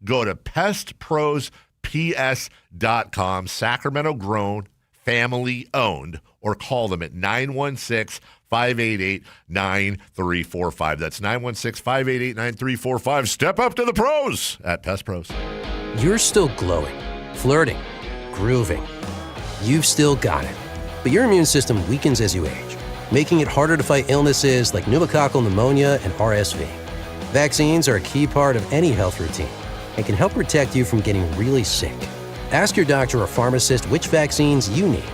Go to pestprosps.com, Sacramento grown, family owned, or call them at 916-588-9345. That's 916-588-9345. Step up to the pros at Pest Pros. You're still glowing, flirting, grooving. You've still got it. But your immune system weakens as you age, making it harder to fight illnesses like pneumococcal pneumonia and RSV. Vaccines are a key part of any health routine and can help protect you from getting really sick. Ask your doctor or pharmacist which vaccines you need.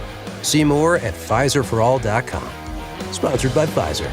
See more at PfizerForAll.com. Sponsored by Pfizer.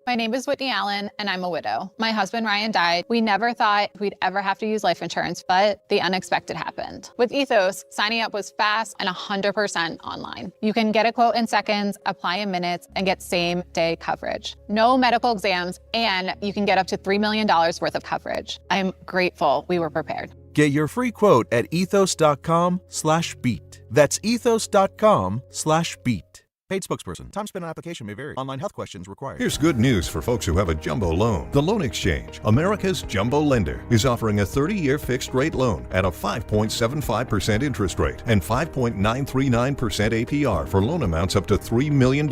My name is Whitney Allen, and I'm a widow. My husband, Ryan, died. We never thought we'd ever have to use life insurance, but the unexpected happened. With Ethos, signing up was fast and 100% online. You can get a quote in seconds, apply in minutes, and get same-day coverage. No medical exams, and you can get up to $3 million worth of coverage. I'm grateful we were prepared. Get your free quote at ethos.com/beat. That's ethos.com/beat. Paid spokesperson. Time spent on application may vary. Online health questions required. Here's good news for folks who have a jumbo loan. The Loan Exchange, America's jumbo lender, is offering a 30-year fixed-rate loan at a 5.75% interest rate and 5.939% APR for loan amounts up to $3 million.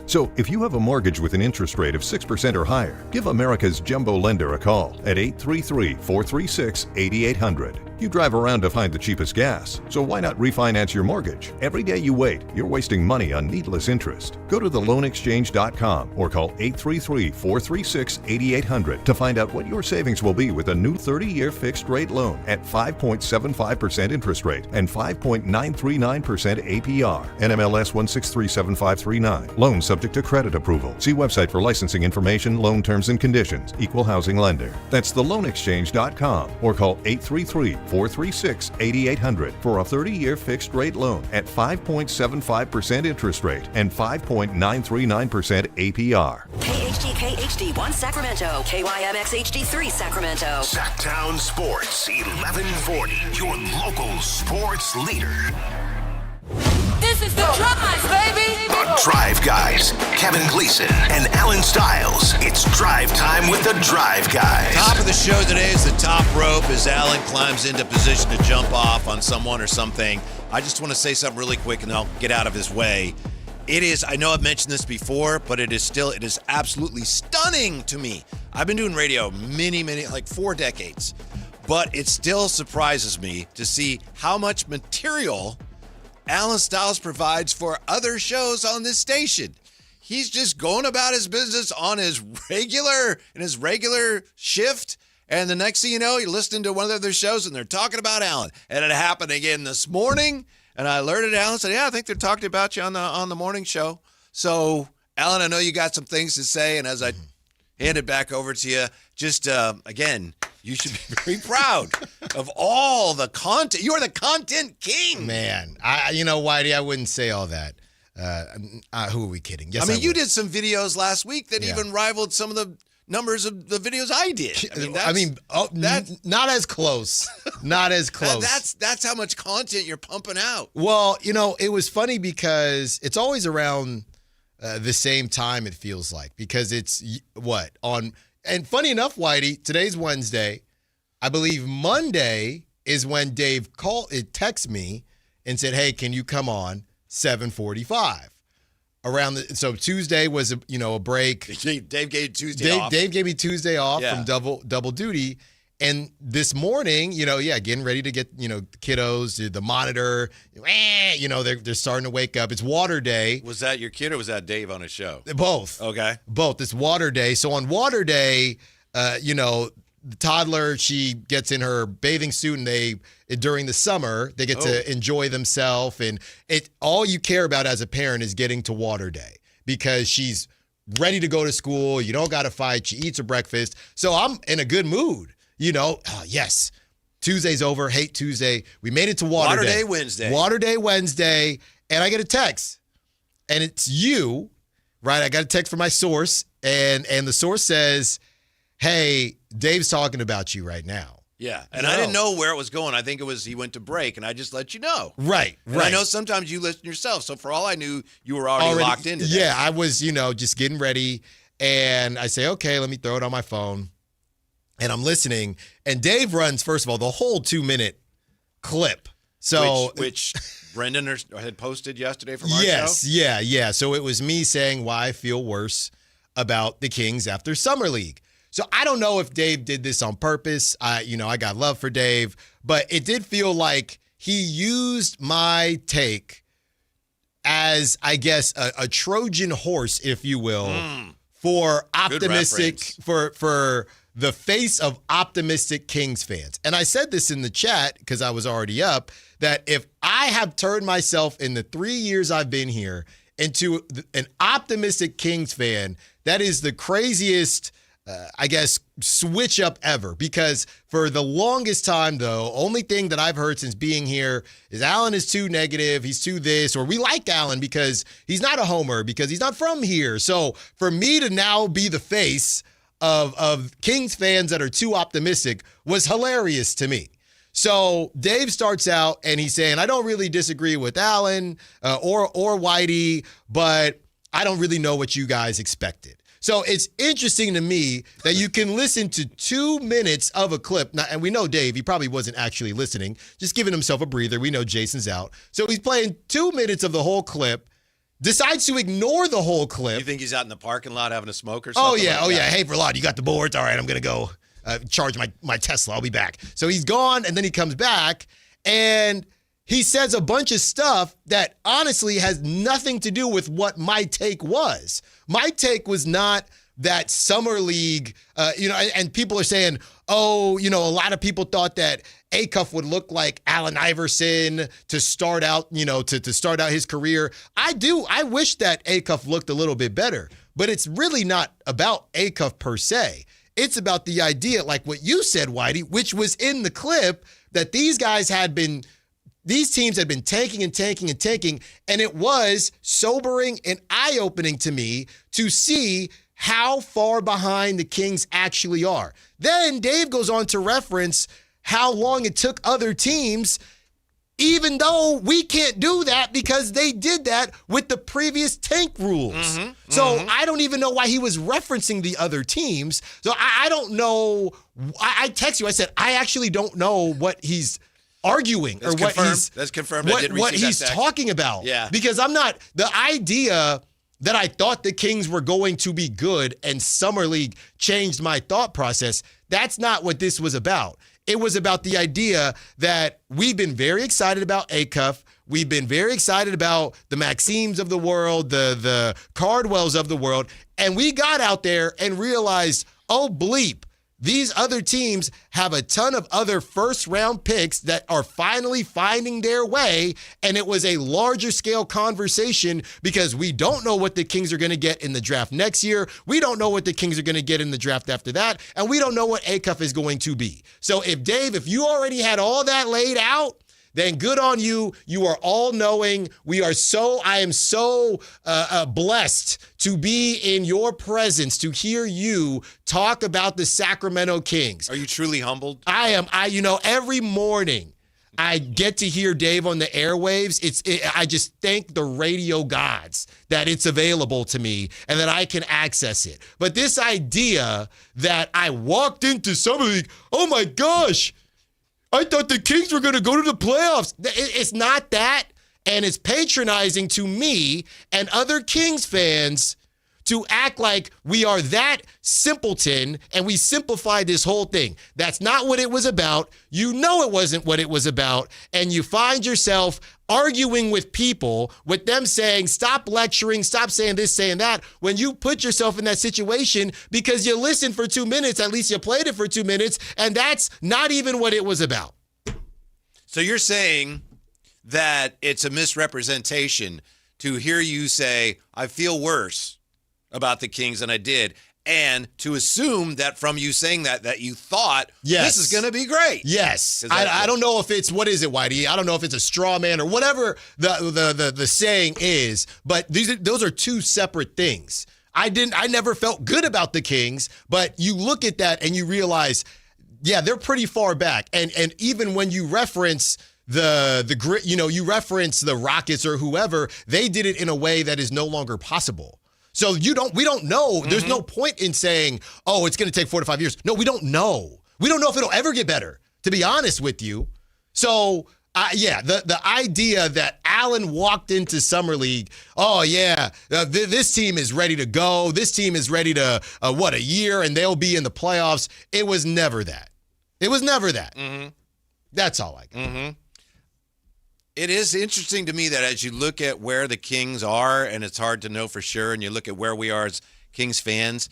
So if you have a mortgage with an interest rate of 6% or higher, give America's jumbo lender a call at 833-436-8800. You drive around to find the cheapest gas, so why not refinance your mortgage? Every day you wait, you're wasting money on needless interest. Go to theloanexchange.com or call 833-436-8800 to find out what your savings will be with a new 30-year fixed-rate loan at 5.75% interest rate and 5.939% APR. NMLS 1637539. Loan subject to credit approval. See website for licensing information, loan terms and conditions. Equal housing lender. That's theloanexchange.com or call 833-436-8800 for a 30-year fixed-rate loan at 5.75% interest rate and 5.939% APR. KHD HD1 Sacramento, KYMX HD3 Sacramento. Sactown Sports 1140, your local sports leader. This is the Drive, baby! The Drive Guys, Kevin Gleason and Alan Stiles. It's drive time with the Drive Guys. Top of the show today is the top rope as Alan climbs into position to jump off on someone or something. I just want to say something really quick and I'll get out of his way. It is, I know I've mentioned this before, but it is absolutely stunning to me. I've been doing radio many, like 4 decades, but it still surprises me to see how much material Alan Stiles provides for other shows on this station. He's just going about his business on his regular shift. And the next thing you know, you're listening to one of the other shows and they're talking about Alan. And it happened again this morning. And I alerted Alan and said, yeah, I think they're talking about you on the morning show. So, Alan, I know you got some things to say. And as I hand it back over to you, just, again, you should be very proud of all the content. You're the content king. Man, Whitey, I wouldn't say all that. Who are we kidding? Yes, you did some videos last week that even rivaled some of the numbers of the videos I did. Not as close. Not as close. That's how much content you're pumping out. Well, it was funny because it's always around the same time, it feels like, because it's and funny enough, Whitey, today's Wednesday. I believe Monday is when Dave texted me and said, hey, can you come on 7:45? So Tuesday was a break. Dave gave Tuesday off. Dave gave me Tuesday off from double duty. And this morning, getting ready to get, kiddos, the monitor, they're starting to wake up. It's water day. Was that your kid or was that Dave on his show? Both. Okay. Both. It's water day. So on water day, the toddler, she gets in her bathing suit and during the summer, they get to enjoy themselves. And all you care about as a parent is getting to water day because she's ready to go to school. You don't got to fight. She eats her breakfast. So I'm in a good mood. Yes, Tuesday's over. Hate Tuesday. We made it to Water Day. Water Day Wednesday. And I get a text. And it's you, right? I got a text from my source. And the source says, hey, Dave's talking about you right now. Yeah, and I didn't know where it was going. I think it was he went to break, and I just let you know. Right. I know sometimes you listen yourself, so for all I knew, you were already locked into that. Yeah, I was, just getting ready. And I say, okay, let me throw it on my phone. And I'm listening. And Dave runs, first of all, the whole 2-minute clip. So which Brendan had posted yesterday from our yes, show? Yeah. So it was me saying why I feel worse about the Kings after Summer League. So I don't know if Dave did this on purpose. I got love for Dave, but it did feel like he used my take as, I guess, a Trojan horse, if you will, for optimistic, for the face of optimistic Kings fans. And I said this in the chat because I was already up, that if I have turned myself in the 3 years I've been here into an optimistic Kings fan, that is the craziest, I guess, switch up ever. Because for the longest time, though, only thing that I've heard since being here is Alan is too negative, he's too this, or we like Alan because he's not a homer, because he's not from here. So for me to now be the face of Kings fans that are too optimistic was hilarious to me. So Dave starts out and he's saying, I don't really disagree with Alan or Whitey, but I don't really know what you guys expected. So it's interesting to me that you can listen to 2 minutes of a clip. Now, and we know Dave, he probably wasn't actually listening, just giving himself a breather. We know Jason's out. So he's playing 2 minutes of the whole clip, decides to ignore the whole clip. You think he's out in the parking lot having a smoke or something? Oh, yeah. Hey, Verlad, you got the boards? All right, I'm going to go charge my Tesla. I'll be back. So he's gone, and then he comes back, and he says a bunch of stuff that honestly has nothing to do with what my take was. My take was not that Summer League, and people are saying, a lot of people thought that Acuff would look like Allen Iverson to start out, to start out his career. I wish that Acuff looked a little bit better, but it's really not about Acuff per se. It's about the idea, like what you said, Whitey, which was in the clip, that these teams had been tanking, and it was sobering and eye-opening to me to see how far behind the Kings actually are. Then Dave goes on to reference how long it took other teams, even though we can't do that because they did that with the previous tank rules. So I don't even know why he was referencing the other teams. So I don't know. I text you, I said, I actually don't know what he's arguing That's or what confirmed. he's That's confirmed. what he's talking about. Yeah. Because I'm not, the idea that I thought the Kings were going to be good and Summer League changed my thought process, that's not what this was about. It was about the idea that we've been very excited about Acuff. We've been very excited about the Maximes of the world, the Cardwells of the world. And we got out there and realized, oh, bleep, these other teams have a ton of other first-round picks that are finally finding their way, and it was a larger-scale conversation because we don't know what the Kings are going to get in the draft next year. We don't know what the Kings are going to get in the draft after that, and we don't know what Acuff is going to be. So if you already had all that laid out, then good on you. You are all knowing. I am so blessed to be in your presence, to hear you talk about the Sacramento Kings. Are you truly humbled? I am. Every morning I get to hear Dave on the airwaves. I just thank the radio gods that it's available to me and that I can access it. But this idea that I walked into Summer League, oh my gosh, I thought the Kings were going to go to the playoffs. It's not that, and it's patronizing to me and other Kings fans to act like we are that simpleton and we simplified this whole thing. That's not what it was about. You know it wasn't what it was about, and you find yourself arguing with people, with them saying, stop lecturing, stop saying this, saying that, when you put yourself in that situation because you listened for 2 minutes, at least you played it for 2 minutes, and that's not even what it was about. So you're saying that it's a misrepresentation to hear you say, I feel worse about the Kings than I did, and to assume that from you saying that you thought this is going to be great. Yes. I don't know if it's, what is it, Whitey? I don't know if it's a straw man or whatever the saying is, but those are two separate things. I never felt good about the Kings, but you look at that and you realize, yeah, they're pretty far back. And even when you reference the grit, you reference the Rockets or whoever, they did it in a way that is no longer possible. So we don't know. There's no point in saying, oh, it's going to take 4 to 5 years. No, we don't know. We don't know if it'll ever get better, to be honest with you. So, the idea that Allen walked into Summer League, this team is ready to go. This team is ready to, a year, and they'll be in the playoffs. It was never that. It was never that. Mm-hmm. That's all I got. Mm-hmm. It is interesting to me that as you look at where the Kings are, and it's hard to know for sure, and you look at where we are as Kings fans,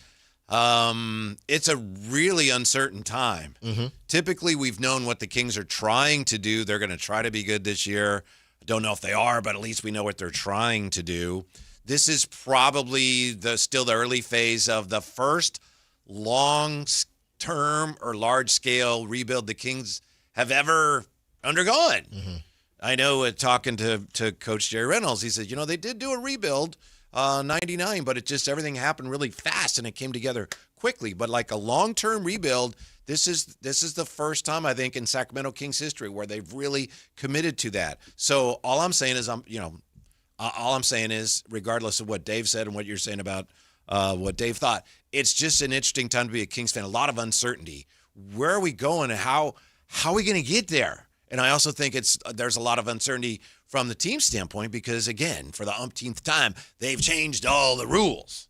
it's a really uncertain time. Mm-hmm. Typically, we've known what the Kings are trying to do. They're going to try to be good this year. I don't know if they are, but at least we know what they're trying to do. This is probably still the early phase of the first long-term or large-scale rebuild the Kings have ever undergone. Mm-hmm. I know talking to Coach Jerry Reynolds, he said, they did do a rebuild 99, but everything happened really fast and it came together quickly. But like a long-term rebuild, this is the first time I think in Sacramento Kings history where they've really committed to that. So all I'm saying is, regardless of what Dave said and what you're saying about what Dave thought, it's just an interesting time to be a Kings fan. A lot of uncertainty. Where are we going and how are we going to get there? And I also think there's a lot of uncertainty from the team standpoint because, again, for the umpteenth time, they've changed all the rules.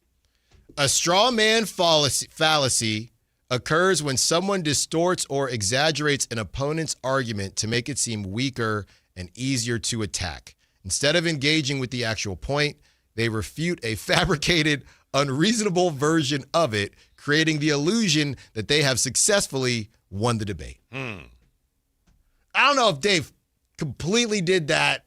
A straw man fallacy occurs when someone distorts or exaggerates an opponent's argument to make it seem weaker and easier to attack. Instead of engaging with the actual point, they refute a fabricated, unreasonable version of it, creating the illusion that they have successfully won the debate. I don't know if Dave completely did that,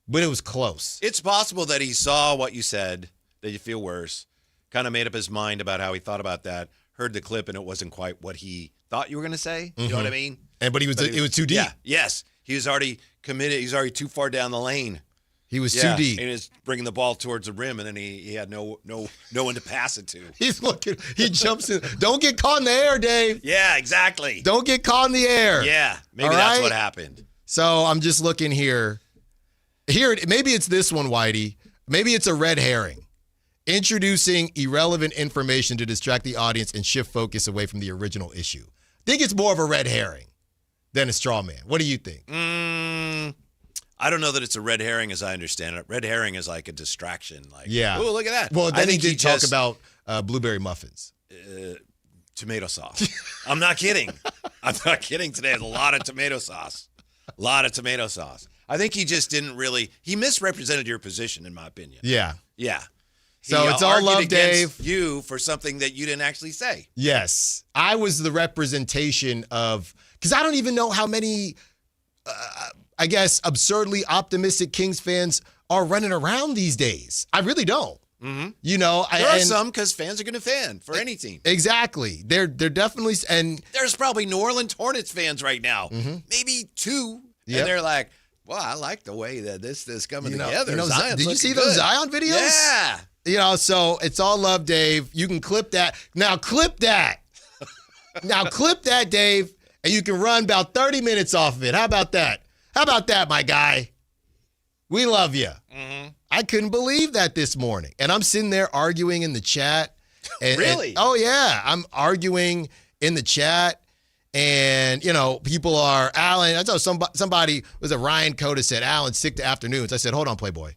but it was close. It's possible that he saw what you said, that you feel worse, kind of made up his mind about how he thought about that, heard the clip, and it wasn't quite what he thought you were going to say. You know what I mean? But it was too deep. Yeah, yes. He was already committed. He's already too far down the lane. He was too deep. And he's bringing the ball towards the rim, and then he had no one to pass it to. He's looking. He jumps in. Don't get caught in the air, Dave. Yeah, exactly. Don't get caught in the air. Yeah, maybe that's what happened. So I'm just looking here. Maybe it's this one, Whitey. Maybe it's a red herring. Introducing irrelevant information to distract the audience and shift focus away from the original issue. I think it's more of a red herring than a straw man. What do you think? I don't know that it's a red herring as I understand it. Red herring is like a distraction. Like, yeah. Oh, look at that. Well, then he did talk about blueberry muffins. Tomato sauce. I'm not kidding. I'm not kidding today. There's a lot of tomato sauce. A lot of tomato sauce. I think he just didn't really – he misrepresented your position, in my opinion. Yeah. Yeah. So it's all love, Dave. You for something that you didn't actually say. Yes. I was the representation of – because I don't even know how many I guess, absurdly optimistic Kings fans are running around these days. I really don't. Mm-hmm. There are some because fans are going to fan for any team. Exactly. They're definitely, and there's probably New Orleans Hornets fans right now, maybe two, and they're like, "Well, I like the way that this is coming together." Did you see those Zion videos? Yeah. So it's all love, Dave. You can clip that. Now clip that. Now clip that, Dave, and you can run about 30 minutes off of it. How about that? How about that, my guy? We love you. Mm-hmm. I couldn't believe that this morning. And I'm sitting there arguing in the chat. Really? Oh, yeah. I'm arguing in the chat. And, people are, Alan, I saw somebody, was it Ryan Coda said, Alan's sick to afternoons. I said, hold on, Playboy.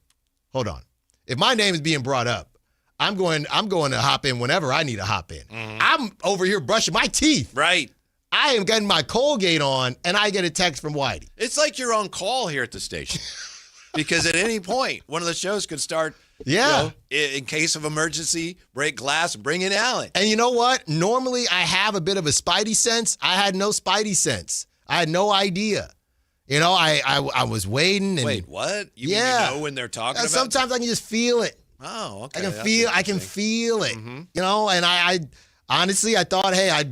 Hold on. If my name is being brought up, I'm going to hop in whenever I need to hop in. Mm-hmm. I'm over here brushing my teeth. Right. I am getting my Colgate on, and I get a text from Whitey. It's like you're on call here at the station. Because at any point, one of the shows could start, in case of emergency, break glass, bring in Alan. And you know what? Normally, I have a bit of a spidey sense. I had no spidey sense. I had no idea. I was waiting. And, wait, what? You mean you know when they're talking about sometimes I can just feel it. Oh, okay. I can feel it. Mm-hmm. And I honestly, I thought, hey, I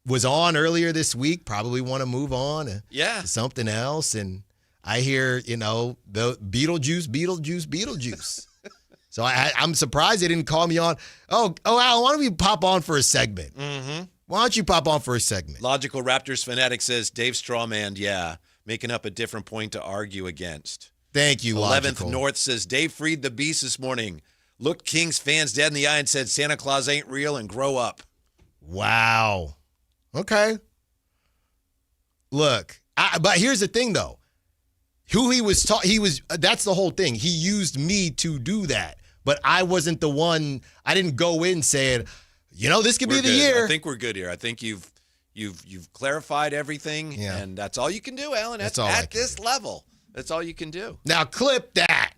was on earlier this week, probably want to move on to something else. And I hear, the Beetlejuice. So I'm surprised they didn't call me on. Oh, Al, why don't we pop on for a segment? Mm-hmm. Why don't you pop on for a segment? Logical Raptors fanatic says Dave Strawman, making up a different point to argue against. Thank you, Logical. 11th North says Dave freed the beast this morning. looked Kings fans dead in the eye and said Santa Claus ain't real and grow up. Wow. Okay. Look, but here's the thing, though. Who he was that's the whole thing. He used me to do that. But I wasn't the one. I didn't go in saying, this could be the good. year. I think we're good here. I think you've clarified everything, and that's all you can do, Alan. That's all at this level. That's all you can do. Now clip that.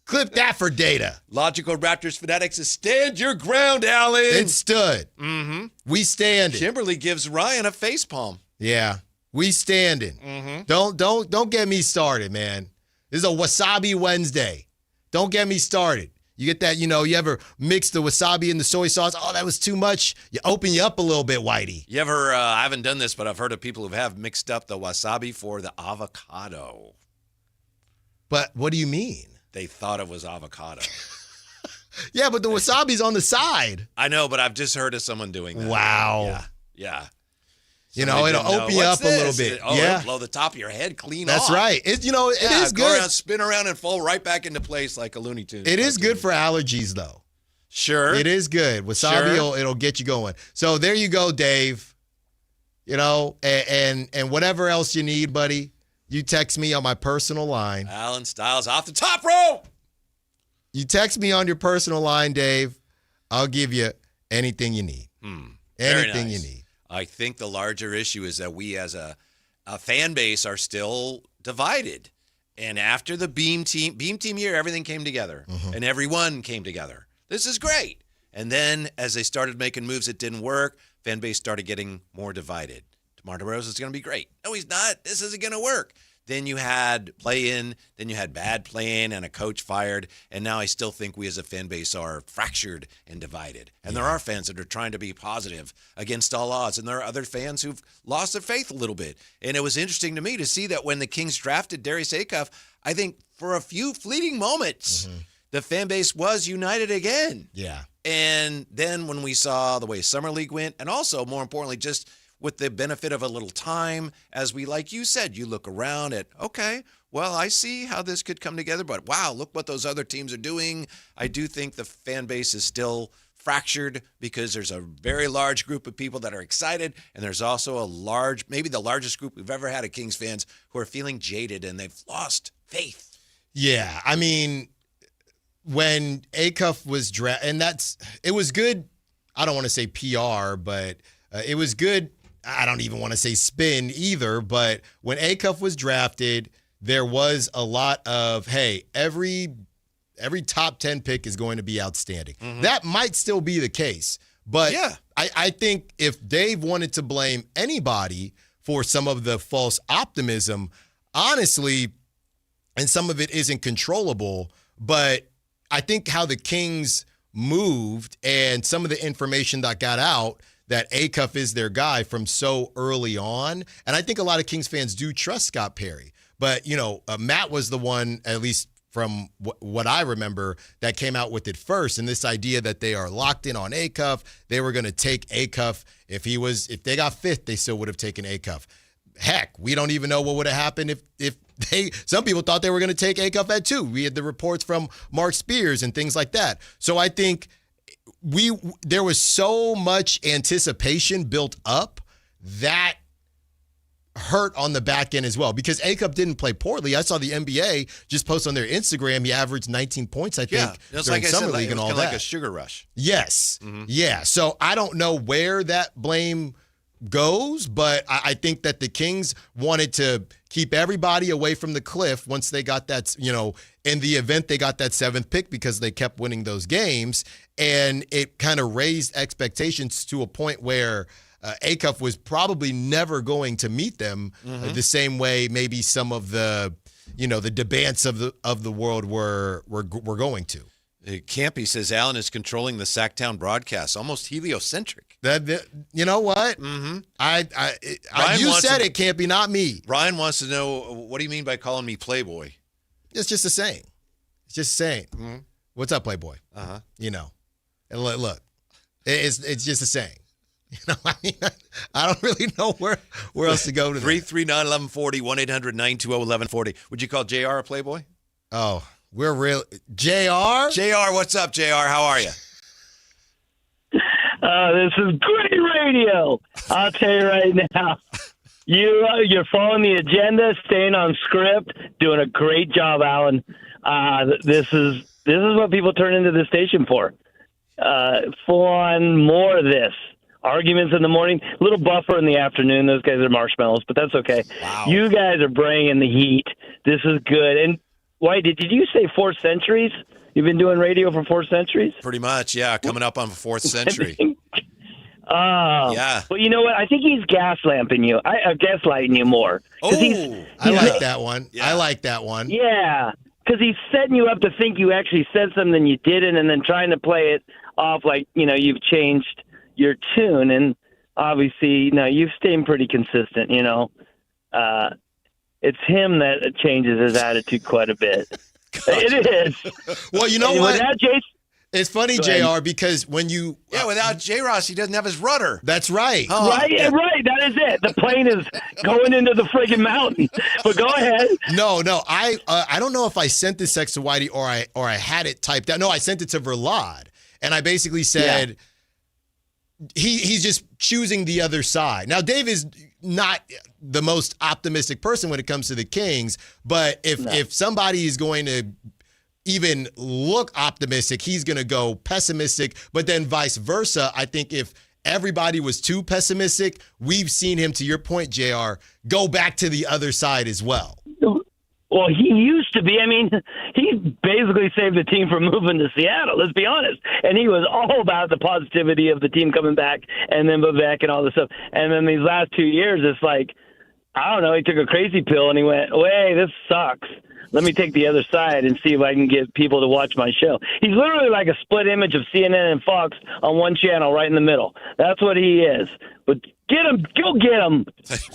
Clip that for data. Logical Raptors Fanatics says, stand your ground, Alan. It stood. Mm-hmm. We standing. Kimberly gives Ryan a facepalm. Yeah, we standing. Mm-hmm. Don't get me started, man. This is a Wasabi Wednesday. Don't get me started. You get that, you ever mix the wasabi and the soy sauce? Oh, that was too much. You open you up a little bit, Whitey. You ever, I haven't done this, but I've heard of people who have mixed up the wasabi for the avocado. But what do you mean? They thought it was avocado. Yeah, but the wasabi's on the side. I know, but I've just heard of someone doing that. Wow. Yeah. It'll open you up a little bit. It'll blow the top of your head clean That's off. That's right. It is go good. Around, spin around and fall right back into place like a Looney Tunes. It is good for allergies, though. Sure. It is good. Wasabi, it'll get you going. So there you go, Dave. And whatever else you need, buddy, you text me on my personal line. Alan Styles off the top row. You text me on your personal line, Dave. I'll give you anything you need. Anything you need. I think the larger issue is that we as a fan base are still divided. And after the Beam Team year, everything came together. And everyone came together. This is great. And then as they started making moves that didn't work, fan base started getting more divided. DeMar DeRozan is going to be great. No, he's not. This isn't going to work. Then you had play-in, then you had bad play-in and a coach fired, and now I still think we as a fan base are fractured and divided. And there are fans that are trying to be positive against all odds, and there are other fans who've lost their faith a little bit. And it was interesting to me to see that when the Kings drafted Darius Acuff, I think for a few fleeting moments, the fan base was united again. Yeah. And then when we saw the way Summer League went, and also, more importantly, just with the benefit of a little time, as we, like you said, you look around at, okay, well, I see how this could come together, but wow, look what those other teams are doing. I do think the fan base is still fractured because there's a very large group of people that are excited, and there's also maybe the largest group we've ever had of Kings fans who are feeling jaded and they've lost faith. Yeah, I mean, when Acuff was drafted, and it was good, I don't want to say PR, but it was good. I don't even want to say spin either, but when Acuff was drafted, there was a lot of, hey, every top 10 pick is going to be outstanding. That might still be the case, but I think if Dave wanted to blame anybody for some of the false optimism, honestly, and some of it isn't controllable, but I think how the Kings moved and some of the information that got out that Acuff is their guy from so early on. And I think a lot of Kings fans do trust Scott Perry. But, Matt was the one, at least from what I remember, that came out with it first. And this idea that they are locked in on Acuff, they were going to take Acuff. If they got fifth, they still would have taken Acuff. Heck, we don't even know what would have happened if some people thought they were going to take Acuff at 2. We had the reports from Mark Spears and things like that. So I think there was so much anticipation built up that hurt on the back end as well, because Acuff didn't play poorly. I saw the NBA just post on their Instagram he averaged 19 points, I think, during Summer League and all that. Like a sugar rush. Yes. Yeah. So I don't know where that blame goes, but I think that the Kings wanted to keep everybody away from the cliff once they got that, in the event they got that 7th pick, because they kept winning those games. And it kind of raised expectations to a point where Acuff was probably never going to meet them the same way maybe some of the, the DeBants of the world were going to. Campy says Allen is controlling the Sactown broadcast, almost heliocentric. You know what? You said it, Campy, not me. Ryan wants to know, what do you mean by calling me Playboy? It's just a saying. It's just a saying. What's up, Playboy? And look, it's just a saying. I don't really know where else to go to. 339-1140, 1-800-920-1140. Would you call JR a Playboy? Oh, We're real. JR? JR, what's up, JR? How are you? This is great radio. I'll tell you right now. You're following the agenda, staying on script, doing a great job, Alan. This is what people turn into the station for. Full on more of this. Arguments in the morning, a little buffer in the afternoon. Those guys are marshmallows, but that's okay. Wow. You guys are bringing the heat. This is good. And Whitey, did you say 4 centuries? You've been doing radio for 4 centuries? Pretty much, yeah. Coming up on the 4th century. Yeah. But you know what? I think he's gaslighting you more. Oh, I like that one. Yeah. I like that one. Yeah, because he's setting you up to think you actually said something you didn't, and then trying to play it off like, you've changed your tune. And obviously, you've stayed pretty consistent, It's him that changes his attitude quite a bit. It is. Well, you know what? Without Jason, it's funny, JR, because when you... without J-Ross, he doesn't have his rudder. That's right. Oh, right, that is it. The plane is going into the friggin' mountain. But go ahead. No, I don't know if I sent this text to Whitey or I had it typed out. No, I sent it to Verlad, and I basically said he's just choosing the other side. Now, Dave is not the most optimistic person when it comes to the Kings, but if somebody is going to even look optimistic, he's going to go pessimistic, but then vice versa. I think if everybody was too pessimistic, we've seen him, to your point, JR, go back to the other side as well. Well, he used to be. I mean, he basically saved the team from moving to Seattle, let's be honest. And he was all about the positivity of the team coming back and then Vivek and all this stuff. And then these last 2 years, it's like, I don't know, he took a crazy pill and he went, hey, this sucks. Let me take the other side and see if I can get people to watch my show. He's literally like a split image of CNN and Fox on one channel right in the middle. That's what he is. But get him. Go get him,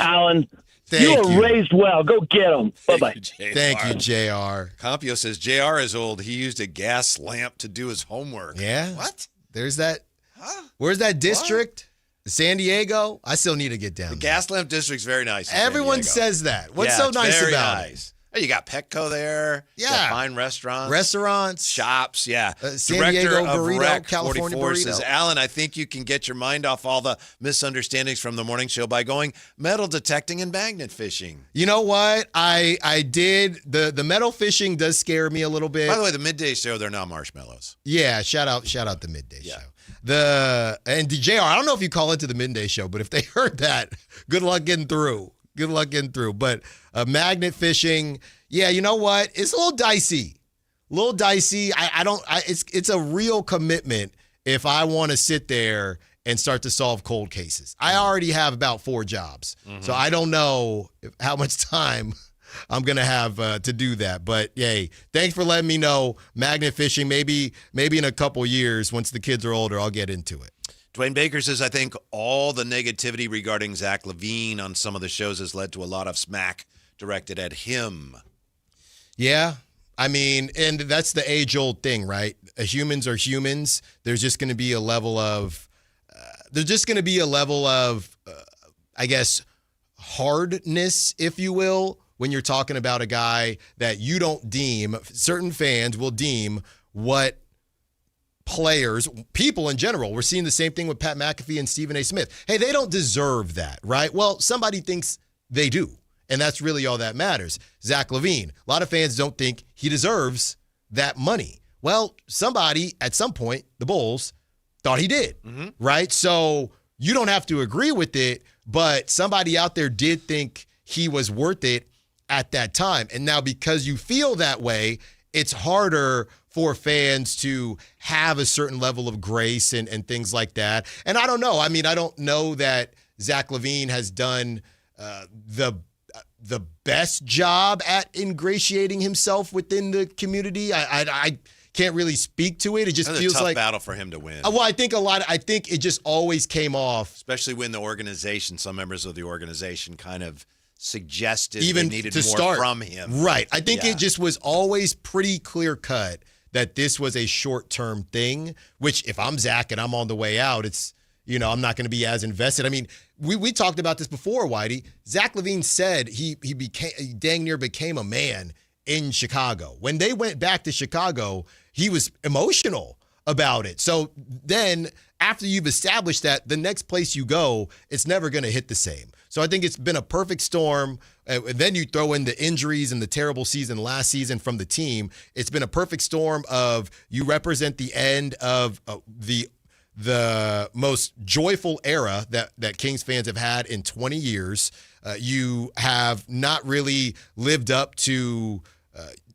Alan. You were raised well. Go get him. Bye-bye. Thank you, JR. Compio says JR is old. He used a gas lamp to do his homework. Yeah. What? There's that. Huh? Where's that district? What? San Diego? I still need to get down there. The gas lamp district's very nice. Everyone says that. What's so nice about it? Oh, you got Petco there. Yeah. You got fine restaurants. Shops. Yeah. San Director Diego of burrito, Rec California 44 burrito. says, Alan, I think you can get your mind off all the misunderstandings from the morning show by going metal detecting and magnet fishing. You know what? I did. The metal fishing does scare me a little bit. By the way, the midday show, they're not marshmallows. Yeah. Shout out the midday show. And JR, I don't know if you call into the midday show, but if they heard that, good luck getting through. But magnet fishing, yeah, you know what? It's a little dicey. It's a real commitment if I want to sit there and start to solve cold cases. I already have about 4 jobs, so I don't know how much time I'm going to have to do that. But, yay, thanks for letting me know. Magnet fishing, maybe in a couple years, once the kids are older, I'll get into it. Dwayne Baker says, I think all the negativity regarding Zach LaVine on some of the shows has led to a lot of smack directed at him. Yeah. I mean, and that's the age-old thing, right? Humans are humans. There's just going to be a level of, I guess, hardness, if you will, when you're talking about a guy that you don't deem, certain fans will deem what players, people in general, we're seeing the same thing with Pat McAfee and Stephen A. Smith. Hey, they don't deserve that, right? Well, somebody thinks they do, and that's really all that matters. Zach LaVine, a lot of fans don't think he deserves that money. Well, somebody at some point, the Bulls, thought he did, right? So you don't have to agree with it, but somebody out there did think he was worth it at that time. And now because you feel that way, it's harder for fans to have a certain level of grace and things like that. And I don't know. I mean, I don't know that Zach LaVine has done the best job at ingratiating himself within the community. I can't really speak to it. It just feels a tough like battle for him to win. Well, I think it just always came off. Especially when the organization, some members of the organization kind of suggested even they needed to more start from him. Right. I think it just was always pretty clear cut that this was a short-term thing, which if I'm Zach and I'm on the way out, it's, I'm not going to be as invested. I mean, we talked about this before, Whitey. Zach LaVine said he dang near became a man in Chicago. When they went back to Chicago, he was emotional about it. So then after you've established that, the next place you go, it's never going to hit the same. So I think it's been a perfect storm. And then you throw in the injuries and the terrible season last season from the team. It's been a perfect storm of you represent the end of the most joyful era that Kings fans have had in 20 years. You have not really lived up to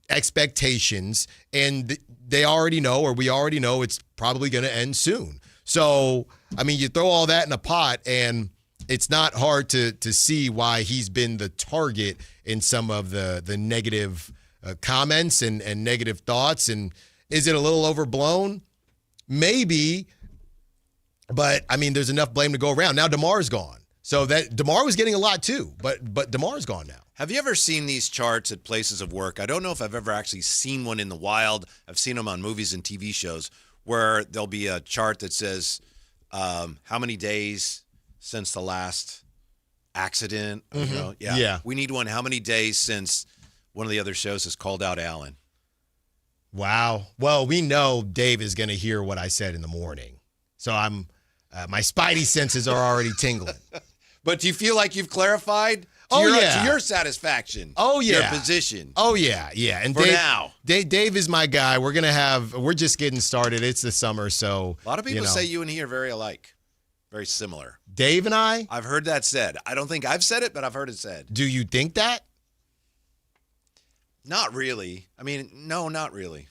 expectations, and they already know, or we already know, it's probably going to end soon. So, I mean, you throw all that in a pot, and it's not hard to see why he's been the target in some of the negative comments and negative thoughts. And is it a little overblown? Maybe, but, I mean, there's enough blame to go around. Now DeMar's gone. So that DeMar was getting a lot too, but DeMar's gone now. Have you ever seen these charts at places of work? I don't know if I've ever actually seen one in the wild. I've seen them on movies and TV shows where there'll be a chart that says how many days since the last accident. Mm-hmm. You know? Yeah. We need one. How many days since one of the other shows has called out Allen? Wow. Well, we know Dave is going to hear what I said in the morning. So my spidey senses are already tingling. But do you feel like you've clarified to your satisfaction? Oh, yeah. Your position? Oh, yeah. Yeah. And For now. Dave is my guy. We're just getting started. It's the summer, so. A lot of people say you and he are very alike, very similar. Dave and I? I've heard that said. I don't think I've said it, but I've heard it said. Do you think that? Not really. I mean, no, not really.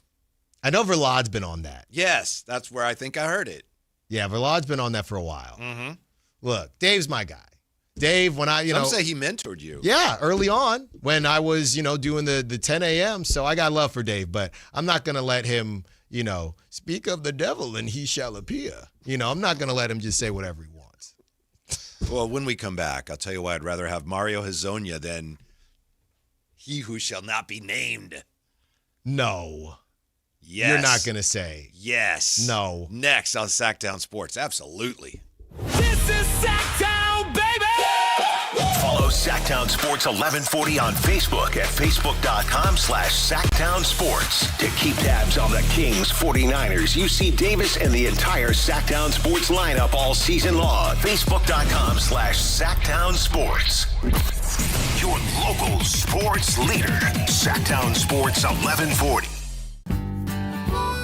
I know Verlad's been on that. Yes, that's where I think I heard it. Yeah, Verlad's been on that for a while. Mm-hmm. Look, Dave's my guy. Dave, when Some say he mentored you. Yeah, early on when I was, doing the 10 a.m. So I got love for Dave, but I'm not going to let him, speak of the devil and he shall appear. I'm not going to let him just say whatever he wants. Well, when we come back, I'll tell you why I'd rather have Mario Hezonja than he who shall not be named. No. Yes. You're not going to say. Yes. No. Next on Sactown Sports. Absolutely. This is Sactown, baby! Follow Sactown Sports 1140 on Facebook at facebook.com/Sactown Sports. To keep tabs on the Kings, 49ers, UC Davis, and the entire Sactown Sports lineup all season long. Facebook.com/Sactown Sports. Your local sports leader. Sactown Sports 1140.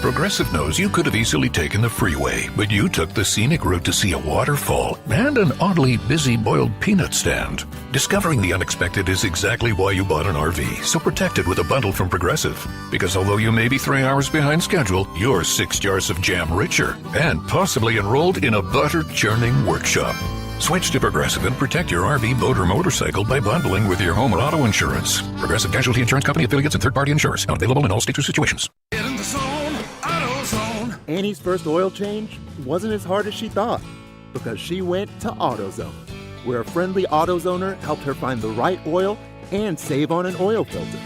Progressive knows you could have easily taken the freeway, but you took the scenic route to see a waterfall and an oddly busy boiled peanut stand. Discovering the unexpected is exactly why you bought an RV, so protect it with a bundle from Progressive. Because although you may be 3 hours behind schedule, you're 6 jars of jam richer and possibly enrolled in a butter-churning workshop. Switch to Progressive and protect your RV, boat, or motorcycle by bundling with your home or auto insurance. Progressive Casualty Insurance Company affiliates and third-party insurers. Not available in all states or situations. Get in the zone, AutoZone. Annie's first oil change wasn't as hard as she thought because she went to AutoZone, where a friendly AutoZoner helped her find the right oil and save on an oil filter.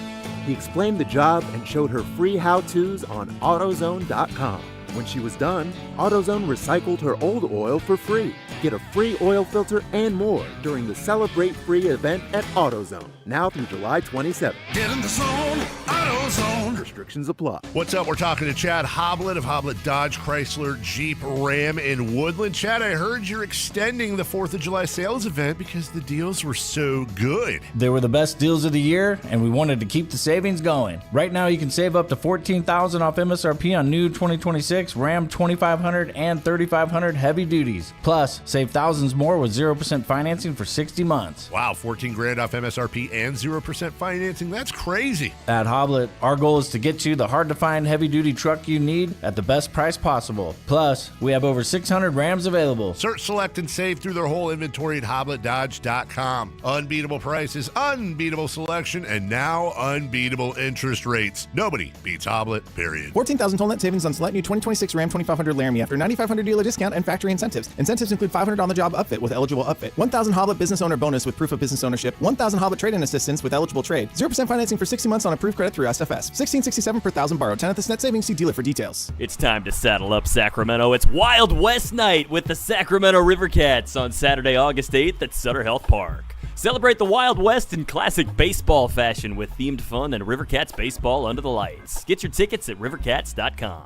He explained the job and showed her free how-tos on AutoZone.com. When she was done, AutoZone recycled her old oil for free. Get a free oil filter and more during the Celebrate Free event at AutoZone, now through July 27th. Get in the zone, AutoZone. Restrictions apply. What's up? We're talking to Chad Hoblet of Hoblet Dodge Chrysler Jeep Ram in Woodland. Chad, I heard you're extending the 4th of July sales event because the deals were so good. They were the best deals of the year, and we wanted to keep the savings going. Right now, you can save up to $14,000 off MSRP on new 2026 Ram 2500 and 3500 heavy duties. Plus, save thousands more with 0% financing for 60 months. Wow, $14,000 off MSRP and 0% financing. That's crazy. At Hoblet, our goal is to get you the hard-to-find heavy-duty truck you need at the best price possible. Plus, we have over 600 Rams available. Search, select, and save through their whole inventory at HobletDodge.com. Unbeatable prices, unbeatable selection, and now unbeatable interest rates. Nobody beats Hoblet, period. 14,000 total net savings on select new 2026 Ram 2500 Laramie after $9,500 dealer discount and factory incentives. Incentives include $500 on the job upfit with eligible upfit, 1,000 Hoblet business owner bonus with proof of business ownership, 1,000 Hoblet trade-in assistance with eligible trade, 0% financing for 60 months on approved credit through SFS, $16.67 per thousand borrowed, 10th net savings. See dealer for details. It's time to saddle up, Sacramento. It's Wild West night with the Sacramento River Cats on Saturday, August 8th at Sutter Health Park. Celebrate the Wild West in classic baseball fashion with themed fun and River Cats baseball under the lights. Get your tickets at rivercats.com.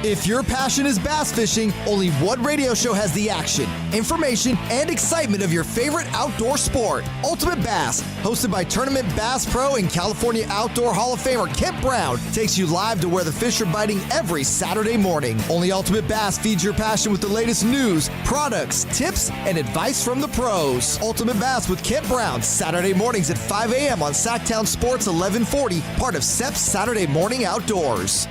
If your passion is bass fishing, only one radio show has the action, information, and excitement of your favorite outdoor sport. Ultimate Bass, hosted by Tournament Bass Pro and California Outdoor Hall of Famer Kent Brown, takes you live to where the fish are biting every Saturday morning. Only Ultimate Bass feeds your passion with the latest news, products, tips, and advice from the pros. Ultimate Bass with Kent Brown, Saturday mornings at 5 a.m. on Sactown Sports 1140, part of SEP's Saturday Morning Outdoors.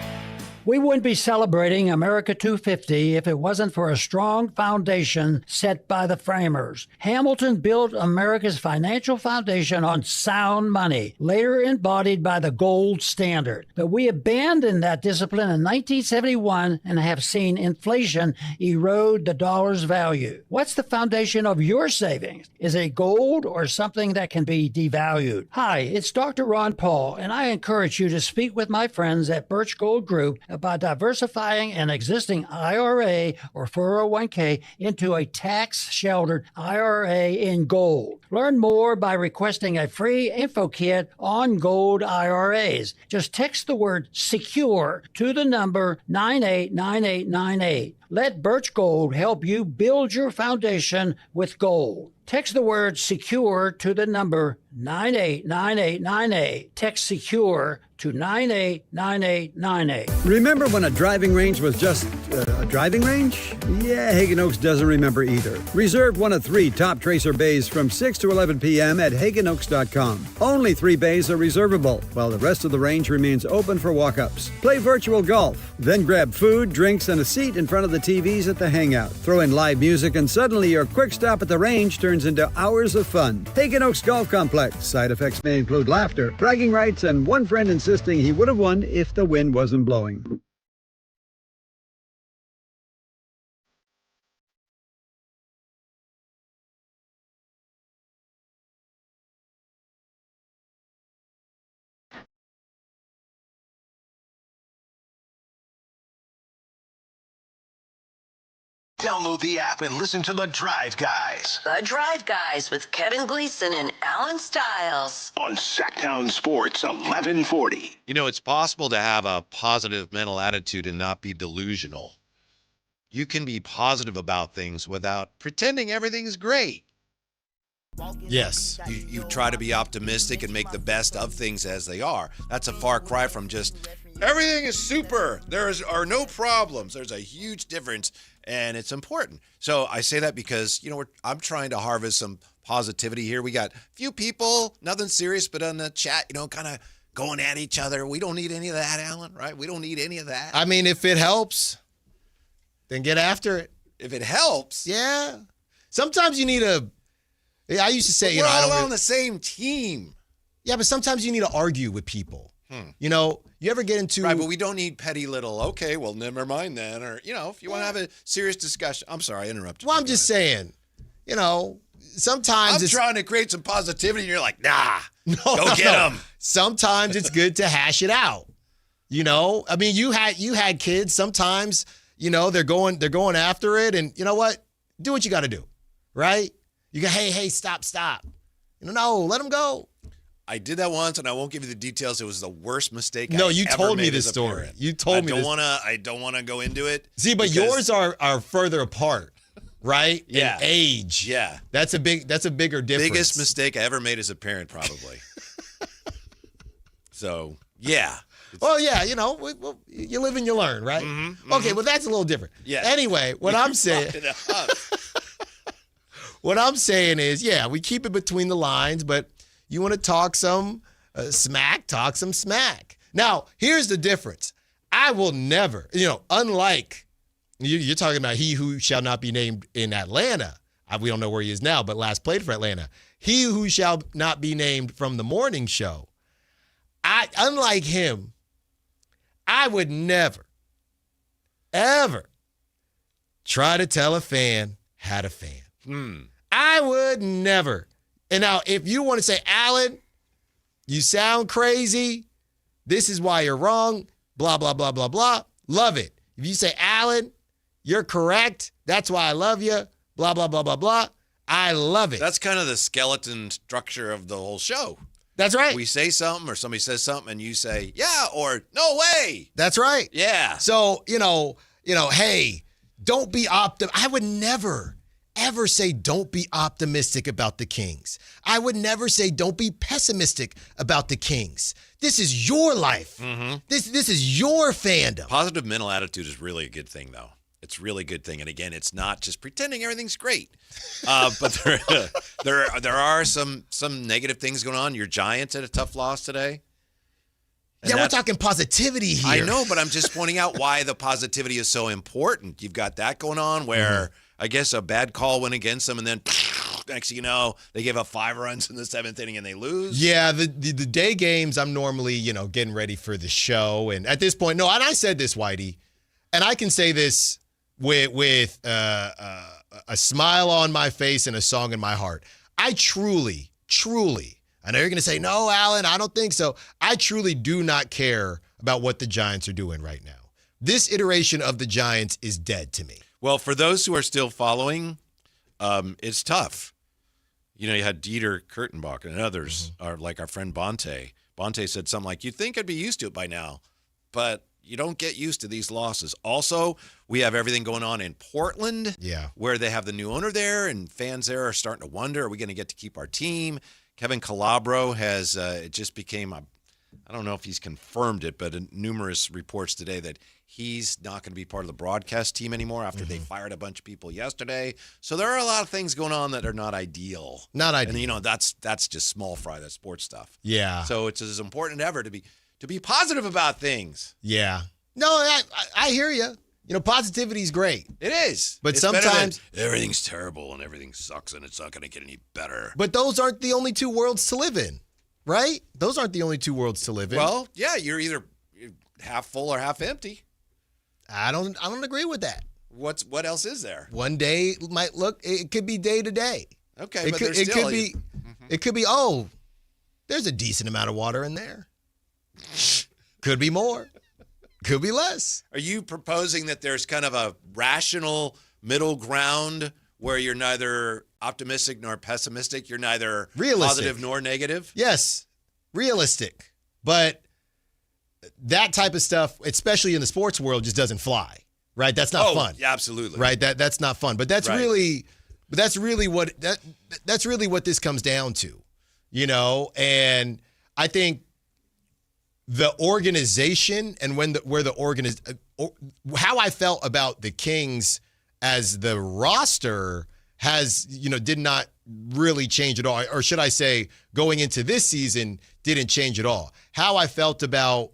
We wouldn't be celebrating America 250 if it wasn't for a strong foundation set by the framers. Hamilton built America's financial foundation on sound money, later embodied by the gold standard. But we abandoned that discipline in 1971 and have seen inflation erode the dollar's value. What's the foundation of your savings? Is it gold or something that can be devalued? Hi, it's Dr. Ron Paul, and I encourage you to speak with my friends at Birch Gold Group about diversifying an existing IRA or 401k into a tax-sheltered IRA in gold. Learn more by requesting a free info kit on gold IRAs. Just text the word SECURE to the number 989898. Let Birch Gold help you build your foundation with gold. Text the word SECURE to the number 989898. Text SECURE to 989898. Remember when a driving range was just a driving range? Yeah, Hagen Oaks doesn't remember either. Reserve one of 3 top Tracer bays from 6 to 11 p.m. at HagenOaks.com. Only 3 bays are reservable, while the rest of the range remains open for walk-ups. Play virtual golf, then grab food, drinks, and a seat in front of the TVs at the hangout. Throw in live music, and suddenly your quick stop at the range turns into hours of fun. Hagen Oaks Golf Complex. Side effects may include laughter, bragging rights, and one friend insisting he would have won if the wind wasn't blowing. Download the app and listen to The Drive Guys. The Drive Guys with Kevin Gleason and Alan Stiles. On Sactown Sports 1140. You know, it's possible to have a positive mental attitude and not be delusional. You can be positive about things without pretending everything's great. Yes. You try to be optimistic and make the best of things as they are. That's a far cry from just, everything is super. There are no problems. There's a huge difference, and it's important. So I say that because, I'm trying to harvest some positivity here. We got a few people, nothing serious, but on the chat, kind of going at each other. We don't need any of that, Alan, right? We don't need any of that. I mean, if it helps, then get after it. If it helps. Yeah. Sometimes you need I used to say, we're all on the same team. Yeah, but sometimes you need to argue with people. You ever get into... Right, but we don't need petty little, okay, well, never mind then. Or, if you want to have a serious discussion. I'm sorry, I interrupted. Well, I'm just saying, sometimes I'm trying to create some positivity, and you're like, nah, go get them. Sometimes it's good to hash it out. I mean, you had kids. Sometimes, they're going after it, and you know what? Do what you got to do, right? You go, hey, stop. No, let them go. I did that once, and I won't give you the details. It was the worst mistake I you ever told me made this as a story. parent. You told me this. I don't want to go into it. See, but yours are further apart, right? Yeah. In age. Yeah. That's a bigger difference. Biggest mistake I ever made as a parent, probably. So, yeah. Well, yeah, you live and you learn, right? Mm-hmm, okay, well, that's a little different. Yeah. Anyway, what I'm saying is, yeah, we keep it between the lines, but you want to talk some smack, talk some smack. Now, here's the difference. I will never, unlike, you're talking about he who shall not be named in Atlanta. We don't know where he is now, but last played for Atlanta. He who shall not be named from the morning show. Unlike him, I would never, ever try to tell a fan how to fan. I would never. And now, if you want to say, Alan, you sound crazy, this is why you're wrong, blah, blah, blah, blah, blah, love it. If you say, Alan, you're correct, that's why I love you, blah, blah, blah, blah, blah, I love it. That's kind of the skeleton structure of the whole show. That's right. We say something or somebody says something and you say, yeah, or no way. That's right. Yeah. So, hey, don't be I would never, ever say don't be optimistic about the Kings. I would never say don't be pessimistic about the Kings. This is your life. Mm-hmm. This is your fandom. Positive mental attitude is really a good thing, though. It's a really good thing. And again, it's not just pretending everything's great. But there are some negative things going on. Your Giants had a tough loss today. And we're talking positivity here. I know, but I'm just pointing out why the positivity is so important. You've got that going on where I guess a bad call went against them, and then next thing you know, they gave up 5 runs in the 7th inning and they lose. Yeah, the day games, I'm normally, getting ready for the show. And at this point, and I said this, Whitey, and I can say this with a smile on my face and a song in my heart. I truly, I know you're going to say, no, Alan, I don't think so. I truly do not care about what the Giants are doing right now. This iteration of the Giants is dead to me. Well, for those who are still following, it's tough. You had Dieter Kurtenbach and others, are like our friend Bonte. Bonte said something like, you'd think I'd be used to it by now, but you don't get used to these losses. Also, we have everything going on in Portland, where they have the new owner there, and fans there are starting to wonder, are we going to get to keep our team? Kevin Calabro has it just became, I don't know if he's confirmed it, but numerous reports today that he's not going to be part of the broadcast team anymore after they fired a bunch of people yesterday. So there are a lot of things going on that are not ideal. Not ideal. And, that's just small fry, that sports stuff. Yeah. So it's as important as ever to be positive about things. Yeah. No, I hear you. Positivity is great. It is. But it's sometimes everything's terrible and everything sucks and it's not going to get any better. But those aren't the only two worlds to live in, right? Those aren't the only two worlds to live in. Well, yeah, you're either half full or half empty. I don't agree with that. What else is there? One day might look, it could be day to day. Okay, but there's still. It could be, there's a decent amount of water in there. Could be more. Could be less. Are you proposing that there's kind of a rational middle ground where you're neither optimistic nor pessimistic? You're neither positive nor negative? Yes, realistic. But that type of stuff, especially in the sports world, just doesn't fly. Right? That's not fun. Yeah, absolutely. Right? That's not fun. But that's really what this comes down to. And I think the organization and how I felt about the Kings as the roster has, did not really change at all. Or should I say, going into this season, didn't change at all. How I felt about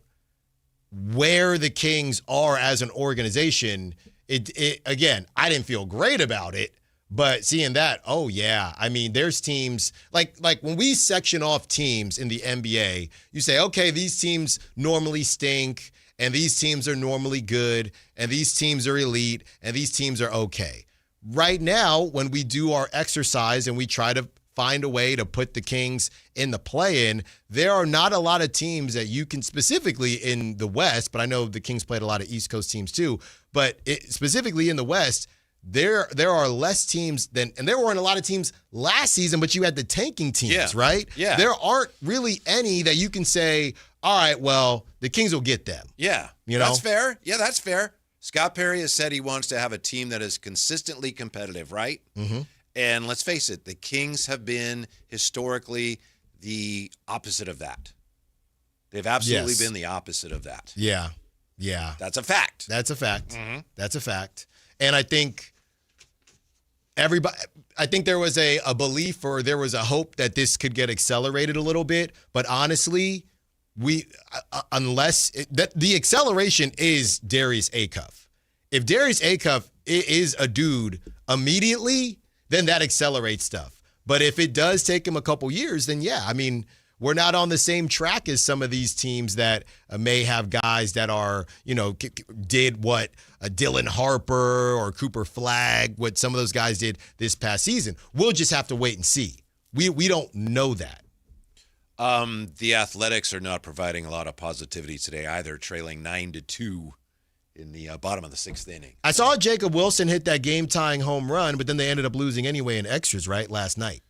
where the Kings are as an organization, it again, I didn't feel great about it. But seeing that, there's teams like when we section off teams in the NBA, you say, okay, these teams normally stink, and these teams are normally good, and these teams are elite, and these teams are okay. Right now, when we do our exercise and we try to find a way to put the Kings in the play-in, there are not a lot of teams that you can, specifically in the West, but I know the Kings played a lot of East Coast teams too, but specifically in the West, there are less teams and there weren't a lot of teams last season, but you had the tanking teams, right? Yeah. There aren't really any that you can say, all right, well, the Kings will get them. Yeah. That's fair. Yeah, that's fair. Scott Perry has said he wants to have a team that is consistently competitive, right? Mm-hmm. And let's face it, the Kings have been historically the opposite of that. They've absolutely been the opposite of that. Yeah. That's a fact. Mm-hmm. That's a fact. And I think there was a belief, or there was a hope that this could get accelerated a little bit. But honestly, the acceleration is Darius Acuff. If Darius Acuff is a dude immediately, then that accelerates stuff. But if it does take him a couple years, then we're not on the same track as some of these teams that may have guys that are, did what Dylan Harper or Cooper Flagg, what some of those guys did this past season. We'll just have to wait and see. We don't know that. The Athletics are not providing a lot of positivity today either, trailing 9-2 in the bottom of the 6th inning. I saw Jacob Wilson hit that game-tying home run, but then they ended up losing anyway in extras, right, last night.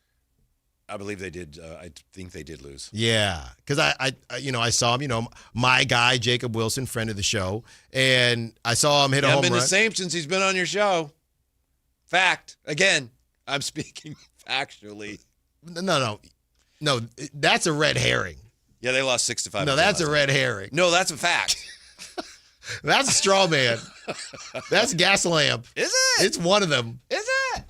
I believe they did. I think they did lose. Yeah, because I saw him, my guy, Jacob Wilson, friend of the show, and I saw him hit a home run. He's been the same since he's been on your show. Fact. Again, I'm speaking factually. No, that's a red herring. Yeah, they lost 6-5. No, that's a red herring. No, that's a fact. That's a straw man. That's gas lamp. Is it? It's one of them. Is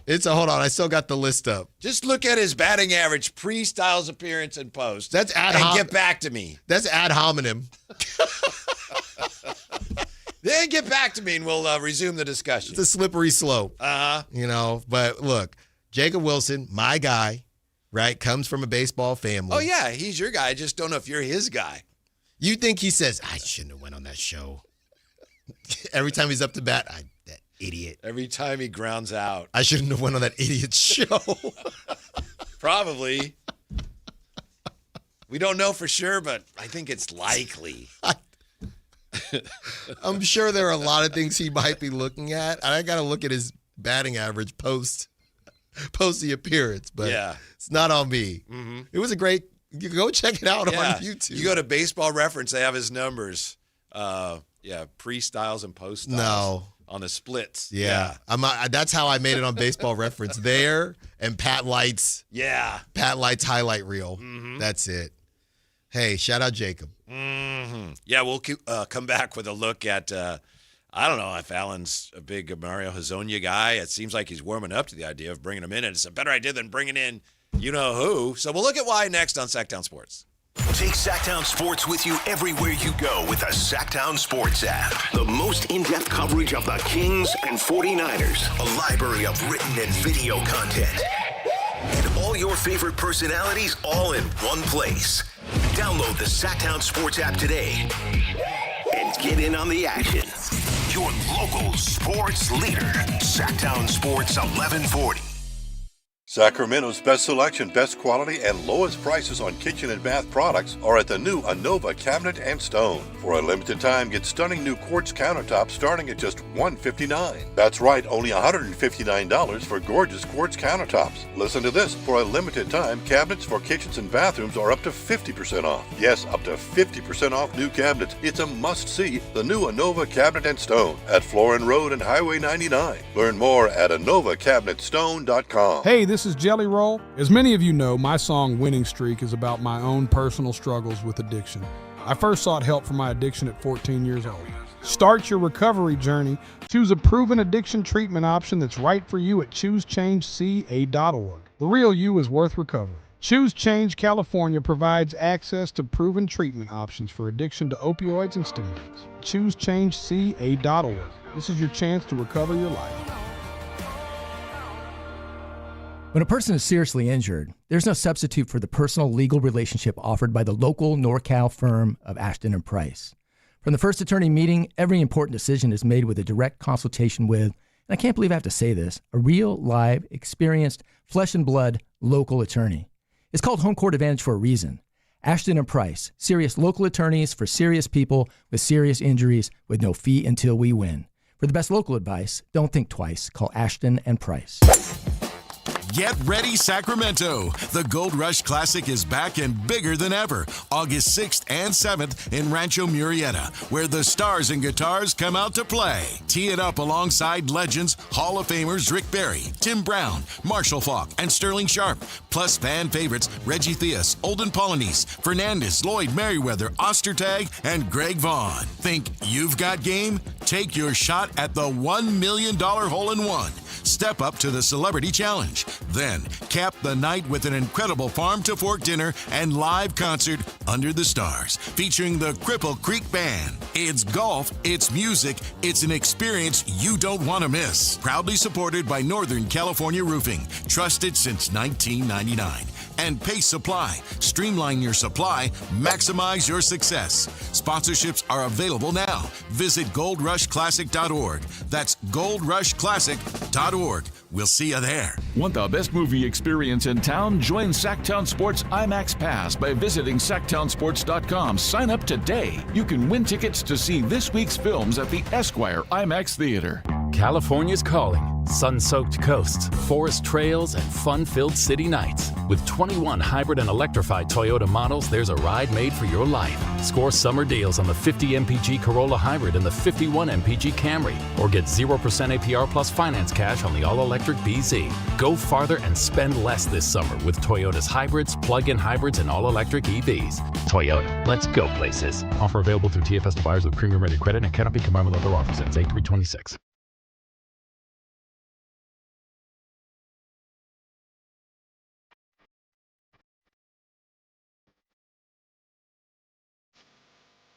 it? Hold on. I still got the list up. Just look at his batting average pre-Styles appearance and post. That's get back to me. That's ad hominem. Then get back to me and we'll resume the discussion. It's a slippery slope. Uh-huh. But look, Jacob Wilson, my guy, right, comes from a baseball family. Oh, yeah, he's your guy. I just don't know if you're his guy. You think he says, I shouldn't have went on that show. Every time he's up to bat, that idiot. Every time he grounds out. I shouldn't have went on that idiot show. Probably. We don't know for sure, but I think it's likely. I'm sure there are a lot of things he might be looking at. I got to look at his batting average post the appearance, but it's not on me. Mm-hmm. It was a great. You go check it out on YouTube. You go to Baseball Reference, they have his numbers. Pre-Styles and post-Styles. No. On the splits. Yeah. That's how I made it on Baseball Reference. There and Pat Light's. Yeah. Pat Light's highlight reel. Mm-hmm. That's it. Hey, shout out Jacob. Mm-hmm. Yeah, we'll come back with a look at, I don't know if Alan's a big Mario Hezonja guy. It seems like he's warming up to the idea of bringing him in, and it's a better idea than bringing in you-know-who. So we'll look at why next on Sactown Sports. Take Sactown Sports with you everywhere you go with the Sactown Sports app. The most in-depth coverage of the Kings and 49ers. A library of written and video content. And all your favorite personalities all in one place. Download the Sactown Sports app today and get in on the action. Your local sports leader. Sactown Sports 1140. Sacramento's best selection, best quality, and lowest prices on kitchen and bath products are at the new Anova Cabinet and Stone. For a limited time, get stunning new quartz countertops starting at just $159. That's right, only $159 for gorgeous quartz countertops. Listen to this. For a limited time, cabinets for kitchens and bathrooms are up to 50% off. Yes, up to 50% off new cabinets. It's a must-see, the new Anova Cabinet and Stone at Florin Road and Highway 99. Learn more at AnovaCabinetStone.com. Hey, this is Jelly Roll. As many of you know, my song Winning Streak is about my own personal struggles with addiction. I first sought help for my addiction at 14 years old. Start your recovery journey. Choose a proven addiction treatment option that's right for you at ChooseChangeCA.org. The real you is worth recovery. Choose Change California provides access to proven treatment options for addiction to opioids and stimulants. ChooseChangeCA.org. This is your chance to recover your life. When a person is seriously injured, there's no substitute for the personal legal relationship offered by the local NorCal firm of Ashton and Price. From the first attorney meeting, every important decision is made with a direct consultation with, and I can't believe I have to say this, a real, live, experienced, flesh and blood local attorney. It's called Home Court Advantage for a reason. Ashton and Price, serious local attorneys for serious people with serious injuries with no fee until we win. For the best local advice, don't think twice. Call Ashton and Price. Get ready, Sacramento. The Gold Rush Classic is back and bigger than ever. August 6th and 7th in Rancho Murrieta, where the stars and guitars come out to play. Tee it up alongside legends, Hall of Famers Rick Barry, Tim Brown, Marshall Faulk, and Sterling Sharp. Plus fan favorites Reggie Theus, Olden Polynice, Fernandez, Lloyd Merriweather, Ostertag, and Greg Vaughn. Think you've got game? Take your shot at the $1 million hole-in-one. Step up to the Celebrity Challenge. Then, cap the night with an incredible farm-to-fork dinner and live concert under the stars, featuring the Cripple Creek Band. It's golf, it's music, it's an experience you don't want to miss. Proudly supported by Northern California Roofing, trusted since 1999. And Pace Supply. Streamline your supply, maximize your success. Sponsorships are available now. Visit goldrushclassic.org. That's goldrushclassic.org. We'll see you there. Want the best movie experience in town? Join Sactown Sports IMAX Pass by visiting SactownSports.com. Sign up today. You can win tickets to see this week's films at the Esquire IMAX Theater. California's calling. Sun-soaked coasts, forest trails, and fun-filled city nights. With 21 hybrid and electrified Toyota models, there's a ride made for your life. Score summer deals on the 50 MPG Corolla Hybrid and the 51 MPG Camry. Or get 0% APR plus finance cash on the all-electric BZ. Go farther and spend less this summer with Toyota's hybrids, plug-in hybrids, and all-electric EVs. Toyota, let's go places. Offer available through TFS to buyers with premium rated credit and cannot be combined with other offers. Ends 8/3/26.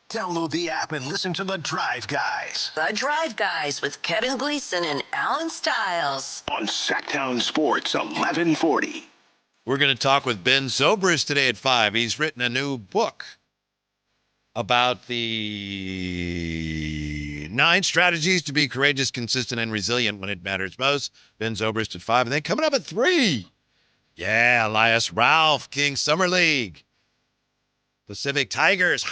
Download the app and listen to The Drive Guys. The Drive Guys with Kevin Gleason and Alan Stiles. On Sactown Sports 1140. We're going to talk with Ben Zobrist today at 5. He's written a new book about the 9 strategies to be courageous, consistent, and resilient when it matters most. Ben Zobrist at 5. And then coming up at 3. Yeah, Elias Ralph, King Summer League. Pacific Tigers.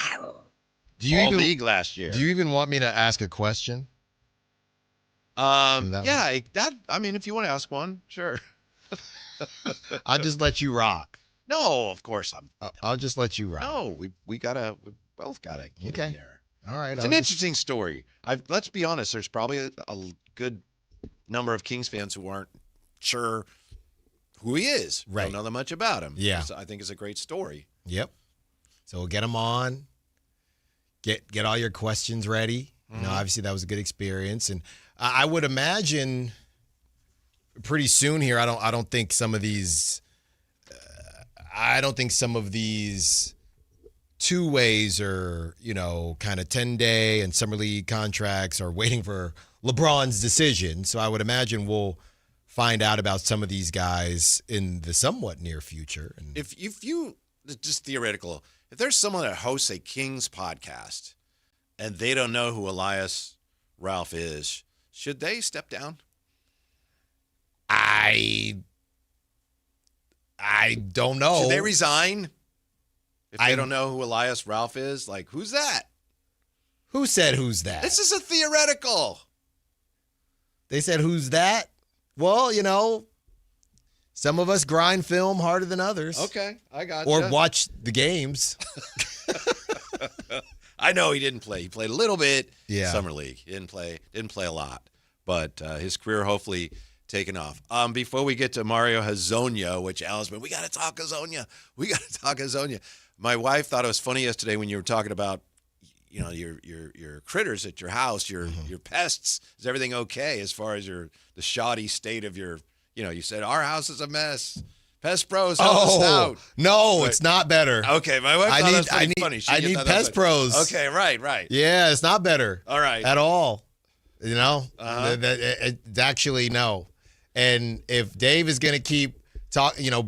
All league last year. Do you even want me to ask a question? I mean, if you want to ask one, sure. I'll just let you rock. No, of course I'll just let you rock. No, we both gotta get in there. All right. It's an interesting story. Let's be honest. There's probably a good number of Kings fans who aren't sure who he is. Right. Don't know that much about him. Yeah. I think it's a great story. Yep. So we'll get him on. Get all your questions ready. You know, obviously that was a good experience, and I would imagine pretty soon here. I don't think some of these. I don't think some of these 2 ways are, kind of 10-day and summer league contracts are waiting for LeBron's decision. So I would imagine we'll find out about some of these guys in the somewhat near future. And If you just theoretical. If there's someone that hosts a Kings podcast and they don't know who Elias Ralph is, should they step down? I don't know. Should they resign if they don't know who Elias Ralph is? Like, who's that? Who said who's that? This is a theoretical. They said who's that? Well, some of us grind film harder than others. Okay, I got Or you. watch the games. I know he didn't play. He played a little bit. Yeah. Summer League. He didn't play a lot. But his career hopefully taken off. Before we get to Mario Hezonja, which Alan's been, we got to talk Hezonja. My wife thought it was funny yesterday when you were talking about, your critters at your house, your pests. Is everything okay as far as the shoddy state of your, you said our house is a mess. Pest Pros help us out. No, it's not better. Okay, my wife thought that was pretty funny. I need Pest Pros. Okay, right. Yeah, it's not better. All right. At all. It's actually no. And if Dave is going to keep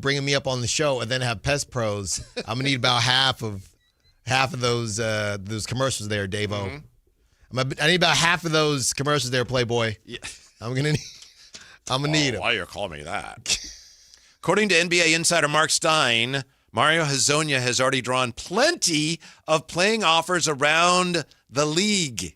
bringing me up on the show and then have Pest Pros, I'm going to need about half of those commercials there, Dave-O. Mm-hmm. I need about half of those commercials there, Playboy. Yeah. I'm going to need them. Why you call me that? According to NBA insider Mark Stein, Mario Hezonja has already drawn plenty of playing offers around the league.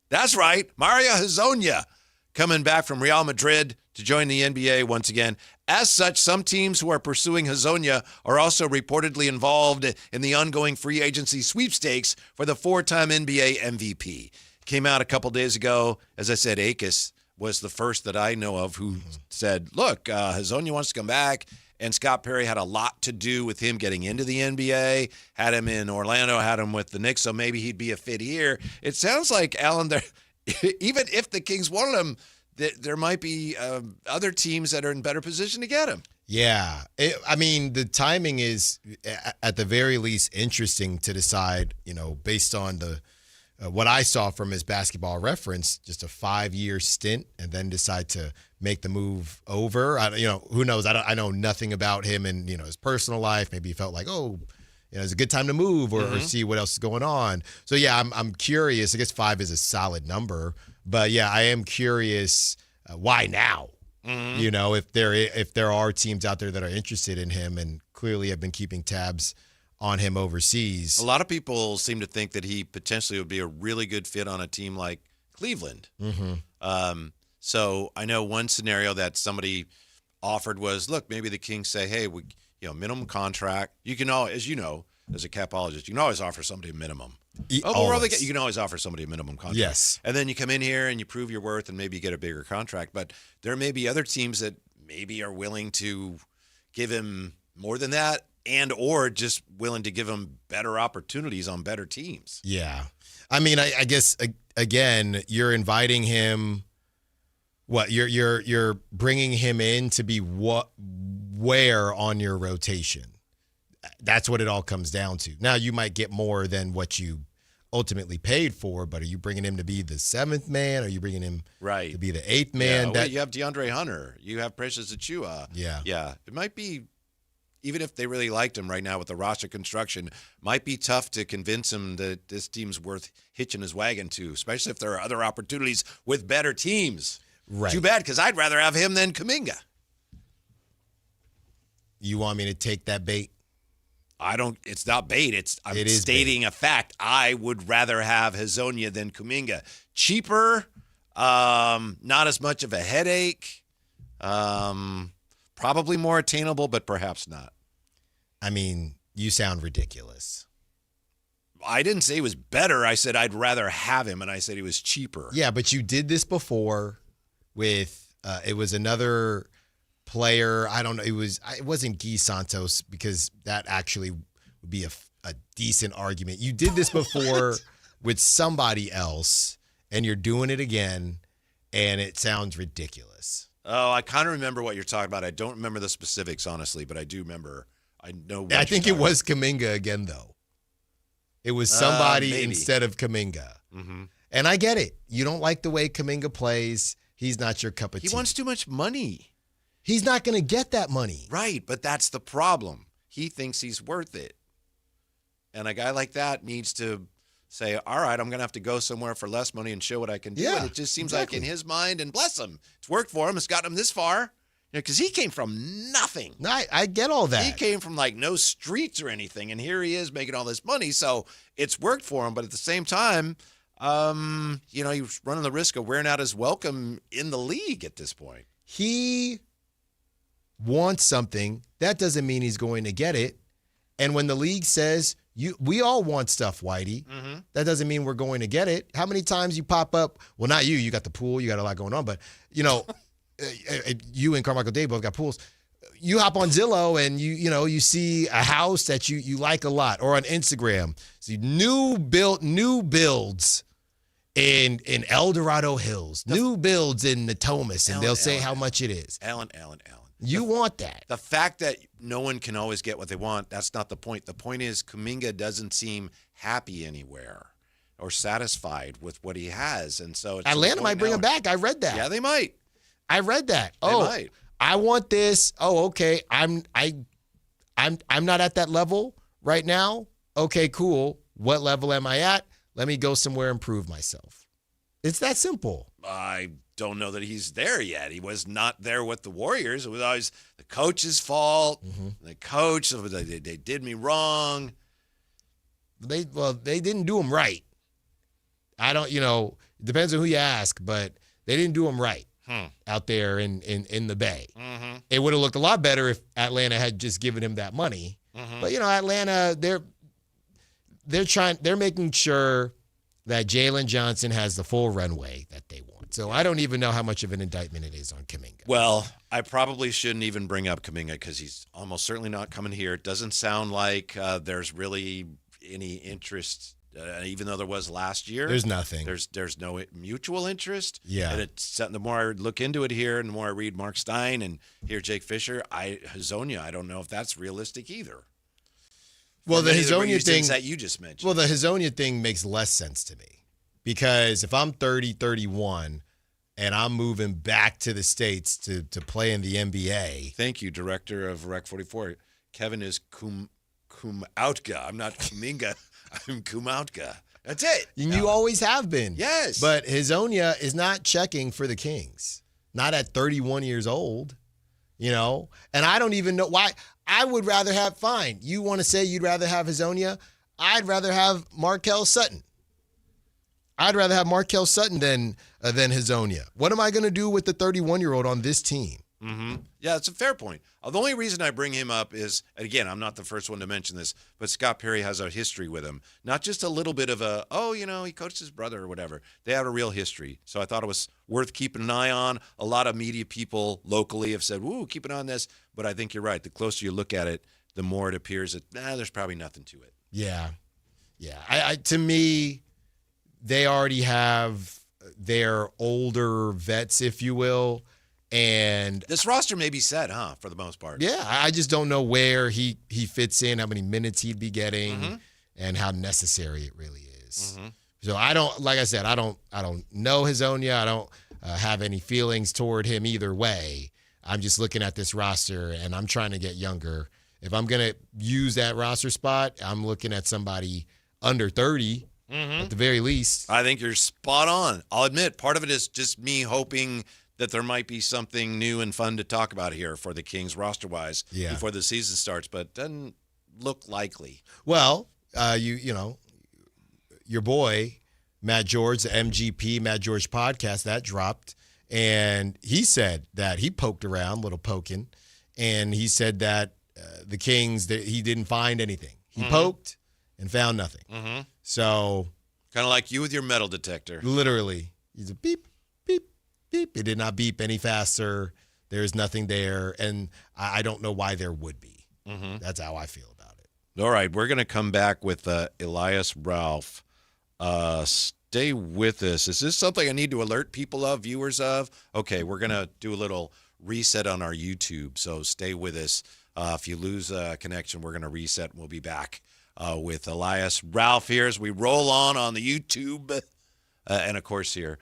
That's right, Mario Hezonja coming back from Real Madrid to join the NBA once again. As such, some teams who are pursuing Hezonja are also reportedly involved in the ongoing free agency sweepstakes for the 4-time NBA MVP. Came out a couple days ago. As I said, Akis was the first that I know of who said, look, Hezonja wants to come back, and Scott Perry had a lot to do with him getting into the NBA, had him in Orlando, had him with the Knicks, so maybe he'd be a fit here. It sounds like, Alan, even if the Kings wanted him, there might be other teams that are in better position to get him. Yeah. The timing is, at the very least, interesting to decide, based on the what I saw from his Basketball Reference, just a 5-year stint, and then decide to make the move over. Who knows? I know nothing about him and his personal life. Maybe he felt like, it's a good time to move or see what else is going on. So yeah, I'm curious. I guess 5 is a solid number, but yeah, I am curious why now. Mm-hmm. You know, if there are teams out there that are interested in him and clearly have been keeping tabs on him overseas. A lot of people seem to think that he potentially would be a really good fit on a team like Cleveland. Mm-hmm. So I know one scenario that somebody offered was, look, maybe the Kings say, hey, minimum contract. You can always, as you know, as a capologist, you can always offer somebody a minimum. You can always offer somebody a minimum contract. Yes. And then you come in here and you prove your worth and maybe you get a bigger contract. But there may be other teams that maybe are willing to give him more than that and or just willing to give him better opportunities on better teams. Yeah. I mean, I guess, again, you're inviting him. What you're bringing him in to be where on your rotation? That's what it all comes down to. Now you might get more than what you ultimately paid for, but are you bringing him to be the 7th man? Are you bringing him to be the 8th man? Yeah, you have DeAndre Hunter. You have Precious Achiuwa. Yeah. It might be, even if they really liked him right now with the roster construction, might be tough to convince him that this team's worth hitching his wagon to, especially if there are other opportunities with better teams. Right. Too bad, because I'd rather have him than Kuminga. You want me to take that bait? It's not bait. I'm stating a fact. I would rather have Hezonja than Kuminga. Cheaper, not as much of a headache, probably more attainable, but perhaps not. I mean, you sound ridiculous. I didn't say he was better. I said I'd rather have him, and I said he was cheaper. Yeah, but you did this before with it was another player. I don't know. It wasn't Guy Santos, because that actually would be a decent argument. You did this before with somebody else, and you're doing it again, and it sounds ridiculous. Oh, I kind of remember what you're talking about. I don't remember the specifics, honestly, but I do remember. I know. I think it was Kuminga again, though. It was somebody instead of Kuminga. Mm-hmm. And I get it. You don't like the way Kuminga plays. He's not your cup of tea. He wants too much money. He's not going to get that money. Right, but that's the problem. He thinks he's worth it. And a guy like that needs to say, all right, I'm going to have to go somewhere for less money and show what I can do. Yeah, and it just seems like in his mind, and bless him, it's worked for him. It's gotten him this far. Because he came from nothing. No, I get all that. He came from like no streets or anything, and here he is making all this money. So it's worked for him. But at the same time, he's running the risk of wearing out his welcome in the league at this point. He wants something. That doesn't mean he's going to get it. And when the league says, we all want stuff, Whitey, that doesn't mean we're going to get it. How many times you pop up? Well, not you. You got the pool. You got a lot going on. But, you and Carmichael Day both got pools. You hop on Zillow and you see a house that you like a lot, or on Instagram, see new builds in El Dorado Hills, new builds in Natomas, and they'll say how much it is. Alan. You want that. The fact that no one can always get what they want, that's not the point. The point is Kuminga doesn't seem happy anywhere or satisfied with what he has, and so it's Atlanta might bring him back. I read that. Yeah, they might. I read that. They might. I want this. Oh, okay. I'm not at that level right now. Okay, cool. What level am I at? Let me go somewhere and prove myself. It's that simple. I don't know that he's there yet. He was not there with the Warriors. It was always the coach's fault. Mm-hmm. The coach, they did me wrong. They didn't do him right. It depends on who you ask, but they didn't do him right. Out there in the Bay. Mm-hmm. It would have looked a lot better if Atlanta had just given him that money. Mm-hmm. But Atlanta, they're making sure that Jalen Johnson has the full runway that they want. So I don't even know how much of an indictment it is on Kuminga. Well, I probably shouldn't even bring up Kuminga because he's almost certainly not coming here. It doesn't sound like there's really any interest. Even though there was last year, there's nothing. There's no mutual interest. Yeah. And the more I look into it here, and the more I read Mark Stein and hear Jake Fisher, Hezonja, I don't know if that's realistic either. Well, the Hezonja thing that you just mentioned. Well, the Hezonja thing makes less sense to me because if I'm 30, 31, and I'm moving back to the States to play in the NBA. Thank you, director of Rec 44. Kevin is Kumautka. I'm not Kuminga. I'm Kumautka. That's it. And you always have been. Yes. But Hezonja is not checking for the Kings. not at 31 years old, And I don't even know why. I would rather have, fine, you want to say you'd rather have Hazonia? I'd rather have Markel Sutton. I'd rather have Markel Sutton than Hazonia. What am I going to do with the 31-year-old on this team? Mm-hmm. Yeah, it's a fair point. The only reason I bring him up is, again, I'm not the first one to mention this, but Scott Perry has a history with him. Not just a little bit of he coached his brother or whatever. They have a real history. So I thought it was worth keeping an eye on. A lot of media people locally have said, keep an eye on this. But I think you're right. The closer you look at it, the more it appears that, there's probably nothing to it. Yeah. Yeah. To me, they already have their older vets, if you will. And this roster may be set, for the most part. Yeah, I just don't know where he fits in, how many minutes he'd be getting, and how necessary it really is. Mm-hmm. So I don't, like I said, I don't know Hazonia. I don't have any feelings toward him either way. I'm just looking at this roster, and I'm trying to get younger. If I'm gonna use that roster spot, I'm looking at somebody under 30 at the very least. I think you're spot on. I'll admit, part of it is just me hoping that there might be something new and fun to talk about here for the Kings roster-wise before the season starts, but doesn't look likely. Well, your boy, Matt George, the MGP, Matt George podcast, that dropped, and he said that he poked around, little poking, and he said that the Kings, that he didn't find anything. He poked and found nothing. Mm-hmm. So, kind of like you with your metal detector. Literally. He's a beep, beep, beep. It did not beep any faster. There's nothing there, and I don't know why there would be. Mm-hmm. That's how I feel about it. All right, we're going to come back with Elias Ralph. Stay with us. Is this something I need to alert people of, viewers of? Okay, we're going to do a little reset on our YouTube, so stay with us. If you lose a connection, we're going to reset, and we'll be back with Elias Ralph here as we roll on the YouTube and, of course, here